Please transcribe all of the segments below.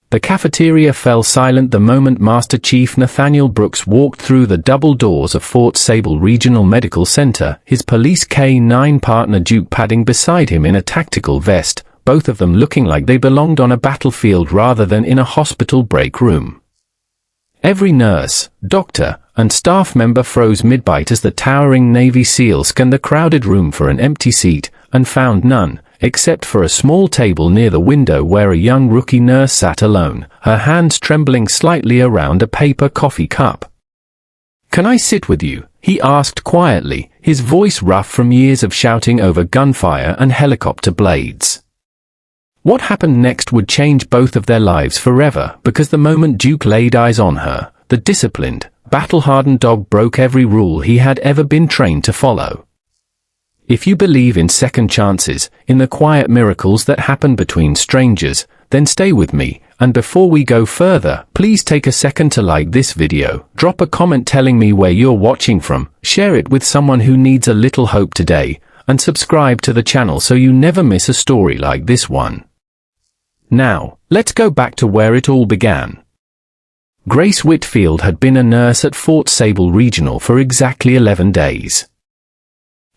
The cafeteria fell silent the moment Master Chief Nathaniel Brooks walked through the double doors of Fort Sable Regional Medical Center, his police K-9 partner Duke padding beside him in a tactical vest, both of them looking like they belonged on a battlefield rather than in a hospital break room. Every nurse, doctor, and staff member froze mid-bite as the towering Navy SEAL scanned the crowded room for an empty seat, and found none, except for a small table near the window where a young rookie nurse sat alone, her hands trembling slightly around a paper coffee cup. "Can I sit with you?" he asked quietly, his voice rough from years of shouting over gunfire and helicopter blades. What happened next would change both of their lives forever, because the moment Duke laid eyes on her, the disciplined, battle-hardened dog broke every rule he had ever been trained to follow. If you believe in second chances, in the quiet miracles that happen between strangers, then stay with me, and before we go further, please take a second to like this video, drop a comment telling me where you're watching from, share it with someone who needs a little hope today, and subscribe to the channel so you never miss a story like this one. Now, let's go back to where it all began. Grace Whitfield had been a nurse at Fort Sable Regional for exactly 11 days.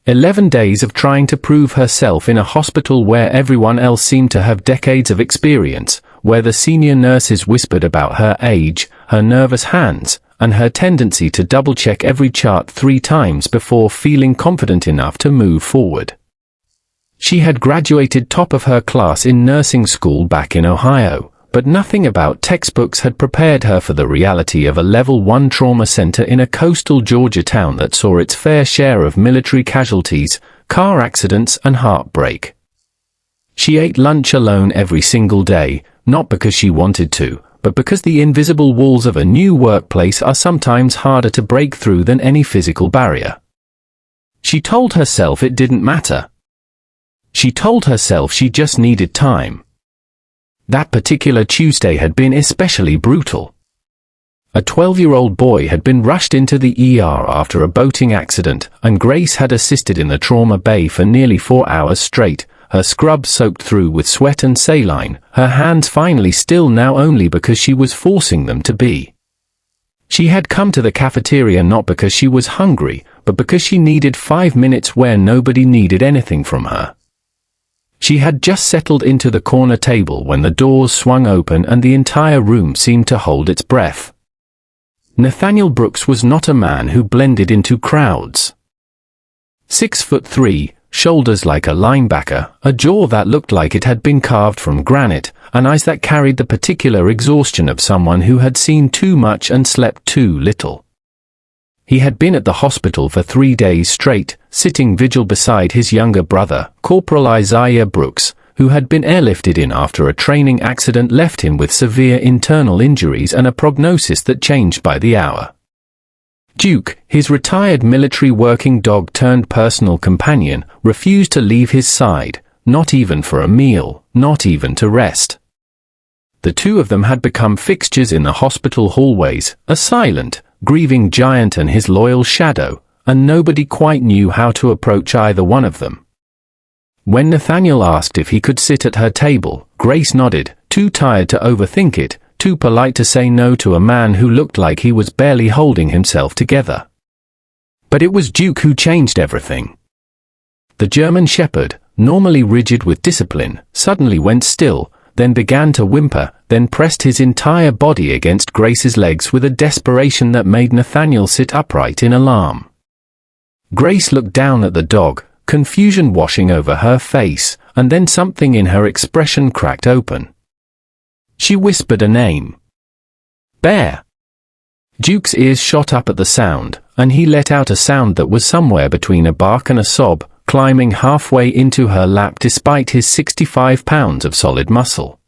11 days of trying to prove herself in a hospital where everyone else seemed to have decades of experience, where the senior nurses whispered about her age, her nervous hands, and her tendency to double-check every chart 3 times before feeling confident enough to move forward. She had graduated top of her class in nursing school back in Ohio, but nothing about textbooks had prepared her for the reality of a Level 1 trauma center in a coastal Georgia town that saw its fair share of military casualties, car accidents, and heartbreak. She ate lunch alone every single day, not because she wanted to, but because the invisible walls of a new workplace are sometimes harder to break through than any physical barrier. She told herself it didn't matter. She told herself she just needed time. That particular Tuesday had been especially brutal. A 12-year-old boy had been rushed into the ER after a boating accident, and Grace had assisted in the trauma bay for nearly 4 hours straight, her scrubs soaked through with sweat and saline, her hands finally still now only because she was forcing them to be. She had come to the cafeteria not because she was hungry, but because she needed 5 minutes where nobody needed anything from her. She had just settled into the corner table when the doors swung open and the entire room seemed to hold its breath. Nathaniel Brooks was not a man who blended into crowds. 6'3", shoulders like a linebacker, a jaw that looked like it had been carved from granite, and eyes that carried the particular exhaustion of someone who had seen too much and slept too little. He had been at the hospital for 3 days straight, sitting vigil beside his younger brother, Corporal Isaiah Brooks, who had been airlifted in after a training accident left him with severe internal injuries and a prognosis that changed by the hour. Duke, his retired military working dog turned personal companion, refused to leave his side, not even for a meal, not even to rest. The two of them had become fixtures in the hospital hallways, a silent, grieving giant and his loyal shadow, and nobody quite knew how to approach either one of them. When Nathaniel asked if he could sit at her table, Grace nodded, too tired to overthink it, too polite to say no to a man who looked like he was barely holding himself together. But it was Duke who changed everything. The German Shepherd, normally rigid with discipline, suddenly went still, then began to whimper, then pressed his entire body against Grace's legs with a desperation that made Nathaniel sit upright in alarm. Grace looked down at the dog, confusion washing over her face, and then something in her expression cracked open. She whispered a name. Bear. Duke's ears shot up at the sound, and he let out a sound that was somewhere between a bark and a sob, climbing halfway into her lap despite his 65 pounds of solid muscle.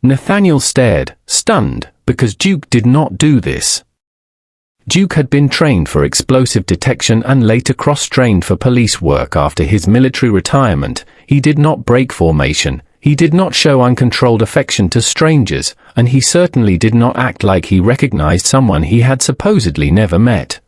Nathaniel stared, stunned, because Duke did not do this. Duke had been trained for explosive detection and later cross-trained for police work after his military retirement. He did not break formation, he did not show uncontrolled affection to strangers, and he certainly did not act like he recognized someone he had supposedly never met.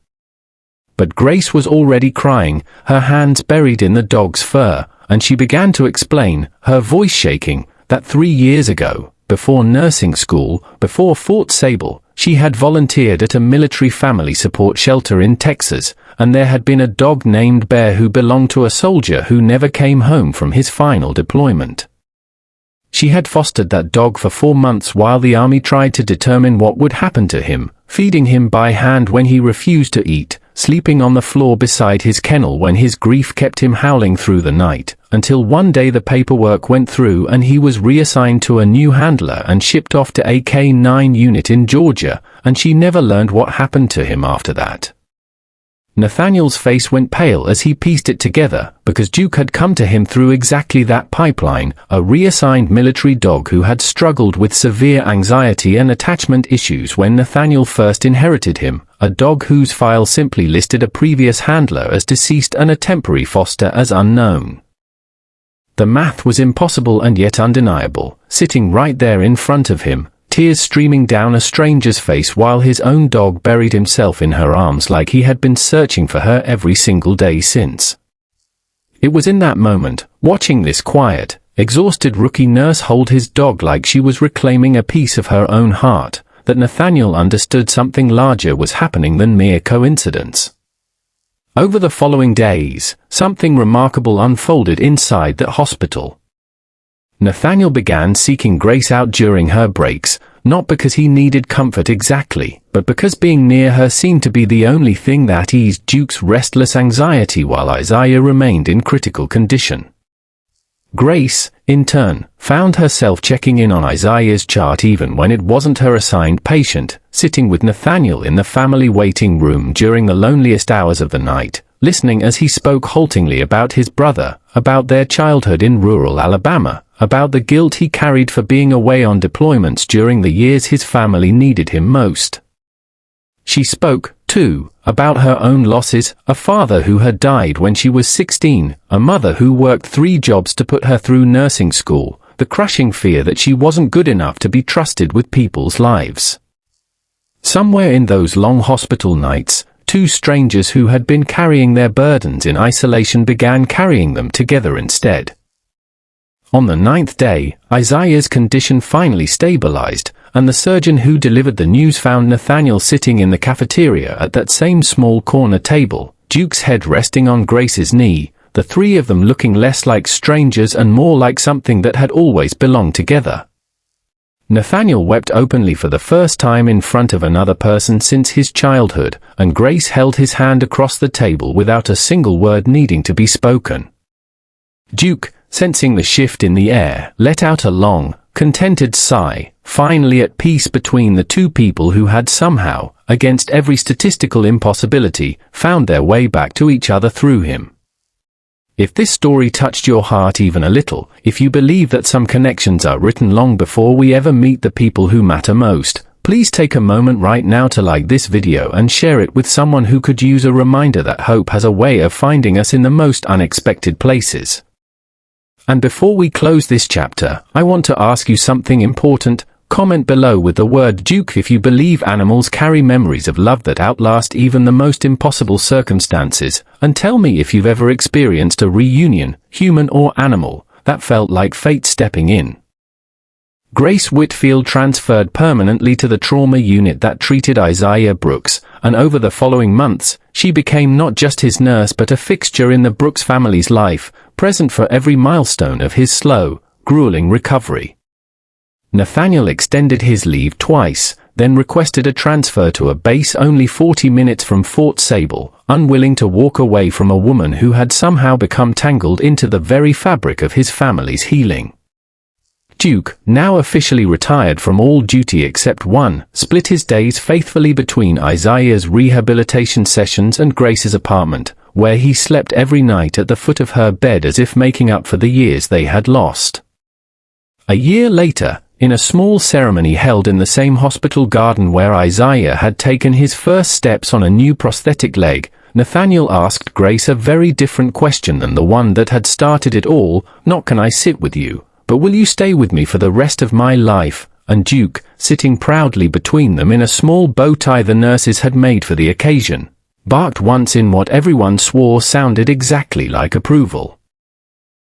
But Grace was already crying, her hands buried in the dog's fur, and she began to explain, her voice shaking, that 3 years ago, before nursing school, before Fort Sable, she had volunteered at a military family support shelter in Texas, and there had been a dog named Bear who belonged to a soldier who never came home from his final deployment. She had fostered that dog for 4 months while the army tried to determine what would happen to him, feeding him by hand when he refused to eat, sleeping on the floor beside his kennel when his grief kept him howling through the night, until one day the paperwork went through and he was reassigned to a new handler and shipped off to a K-9 unit in Georgia, and she never learned what happened to him after that. Nathaniel's face went pale as he pieced it together, because Duke had come to him through exactly that pipeline, a reassigned military dog who had struggled with severe anxiety and attachment issues when Nathaniel first inherited him, a dog whose file simply listed a previous handler as deceased and a temporary foster as unknown. The math was impossible and yet undeniable, sitting right there in front of him, tears streaming down a stranger's face while his own dog buried himself in her arms like he had been searching for her every single day since. It was in that moment, watching this quiet, exhausted rookie nurse hold his dog like she was reclaiming a piece of her own heart, that Nathaniel understood something larger was happening than mere coincidence. Over the following days, something remarkable unfolded inside that hospital. Nathaniel began seeking Grace out during her breaks, not because he needed comfort exactly, but because being near her seemed to be the only thing that eased Duke's restless anxiety while Isaiah remained in critical condition. Grace, in turn, found herself checking in on Isaiah's chart even when it wasn't her assigned patient, sitting with Nathaniel in the family waiting room during the loneliest hours of the night, listening as he spoke haltingly about his brother, about their childhood in rural Alabama, about the guilt he carried for being away on deployments during the years his family needed him most. She spoke, too, about her own losses, a father who had died when she was 16, a mother who worked 3 jobs to put her through nursing school, the crushing fear that she wasn't good enough to be trusted with people's lives. Somewhere in those long hospital nights, 2 strangers who had been carrying their burdens in isolation began carrying them together instead. On the 9th day, Isaiah's condition finally stabilized, and the surgeon who delivered the news found Nathaniel sitting in the cafeteria at that same small corner table, Duke's head resting on Grace's knee, the 3 of them looking less like strangers and more like something that had always belonged together. Nathaniel wept openly for the first time in front of another person since his childhood, and Grace held his hand across the table without a single word needing to be spoken. Duke, sensing the shift in the air, let out a long, contented sigh, finally at peace between the 2 people who had somehow, against every statistical impossibility, found their way back to each other through him. If this story touched your heart even a little, if you believe that some connections are written long before we ever meet the people who matter most, please take a moment right now to like this video and share it with someone who could use a reminder that hope has a way of finding us in the most unexpected places. And before we close this chapter, I want to ask you something important. Comment below with the word Duke if you believe animals carry memories of love that outlast even the most impossible circumstances, and tell me if you've ever experienced a reunion, human or animal, that felt like fate stepping in. Grace Whitfield transferred permanently to the trauma unit that treated Isaiah Brooks, and over the following months, she became not just his nurse but a fixture in the Brooks family's life, present for every milestone of his slow, grueling recovery. Nathaniel extended his leave twice, then requested a transfer to a base only 40 minutes from Fort Sable, unwilling to walk away from a woman who had somehow become tangled into the very fabric of his family's healing. Duke, now officially retired from all duty except one, split his days faithfully between Isaiah's rehabilitation sessions and Grace's apartment, where he slept every night at the foot of her bed as if making up for the years they had lost. A year later, in a small ceremony held in the same hospital garden where Isaiah had taken his first steps on a new prosthetic leg, Nathaniel asked Grace a very different question than the one that had started it all, not can I sit with you, but will you stay with me for the rest of my life? And Duke, sitting proudly between them in a small bow tie the nurses had made for the occasion, barked once in what everyone swore sounded exactly like approval.